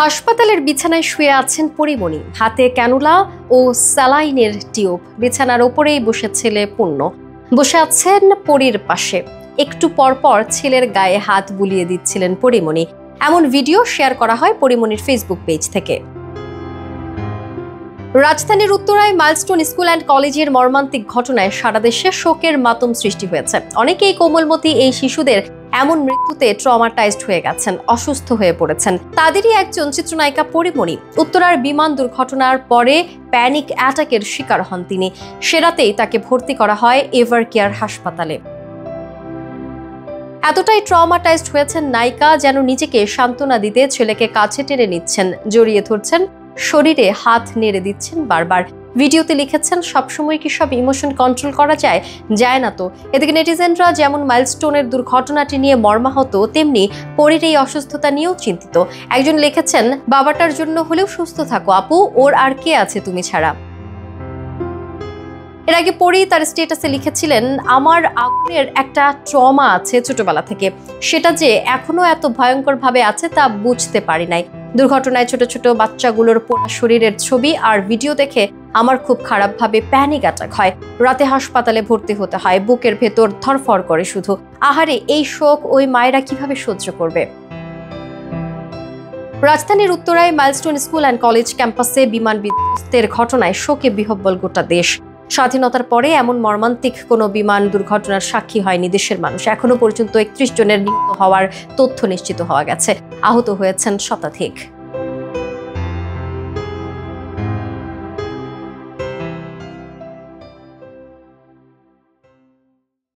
হাসপাতালের বিছানায় শুয়ে আছেন পরিমণি, হাতে ক্যানুলা ও স্যালাইনের টিউব। বিছানার ওপরেই বসে ছেলে পূর্ণ বসে আছেন পরীর পাশে। একটু পরপর ছেলের গায়ে হাত বুলিয়ে দিচ্ছিলেন পরিমণি। এমন ভিডিও শেয়ার করা হয় পরিমণির ফেসবুক পেজ থেকে। রাজধানীর উত্তরায় মাইলস্টোন স্কুল অ্যান্ড কলেজের মর্মান্তিক ঘটনায় সারা দেশে শোকের মাতম সৃষ্টি হয়েছে। অনেকেই কোমলমতি এই শিশুদের এমন মৃত্যুতে ট্রমাটাইজড হয়ে গেছেন, অসুস্থ হয়ে পড়েছেন। তাদেরই একজন চিত্রনায়িকা পরিমণি। উত্তরার বিমান দুর্ঘটনার পরে প্যানিক অ্যাটাকের শিকার হন তিনি। সে রাতেই তাকে ভর্তি করা হয় এভার কেয়ার হাসপাতালে। এতটাই ট্রমাটাইজড হয়েছেন নায়িকা, যেন নিজেকে সান্ত্বনা দিতে ছেলেকে কাছে টেনে নিচ্ছেন, জড়িয়ে ধরছেন, শরীরে হাত নেড়ে দিচ্ছেন বারবার। ভিডিওতে লিখেছেন, সবসময় কি সব ইমোশন কন্ট্রোল করা যায় না তো। এদিকে নেটিজেনরা যেমন মাইলস্টোনের দুর্ঘটনাটি নিয়ে মর্মাহত, তেমনি পরীর এই অসুস্থতা নিয়েও চিন্তিত। একজন লিখেছেন, বাবাটার জন্য হলেও সুস্থ থাকো আপু, ওর আর কে আছে তুমি ছাড়া। এর আগে পরী তার স্ট্যাটাসে লিখেছিলেন, আমার আগুনের একটা ট্রমা আছে ছোটবেলা থেকে, সেটা যে এখনো এত ভয়ঙ্কর ভাবে আছে তা বুঝতে পারি নাই। দুর্ঘটনায় ছোট ছোট বাচ্চাগুলোর পোড়া শরীরের ছবি আর ভিডিও দেখে আমার খুব খারাপভাবে প্যানিক অ্যাটাক হয়। রাতে হাসপাতালে ভর্তি হতে হয়, বুকের ভেতর ধরফর করে শুধু। আহারে, এই শোক ওই মায়েরা কিভাবে সহ্য করবে। রাজধানীর উত্তরায় মাইলস্টোন স্কুল অ্যান্ড কলেজ ক্যাম্পাসে বিমান বিধ্বস্তের ঘটনায় শোকে বিহ্বল গোটা দেশ। স্বাধীনতার পরে এমন মর্মান্তিক কোনো বিমান দুর্ঘটনার সাক্ষী হয়নি দেশের মানুষ। এখনো পর্যন্ত 31 জনের নিহত হওয়ার তথ্য নিশ্চিত হওয়া গেছে। আহত হয়েছেন শতাধিক।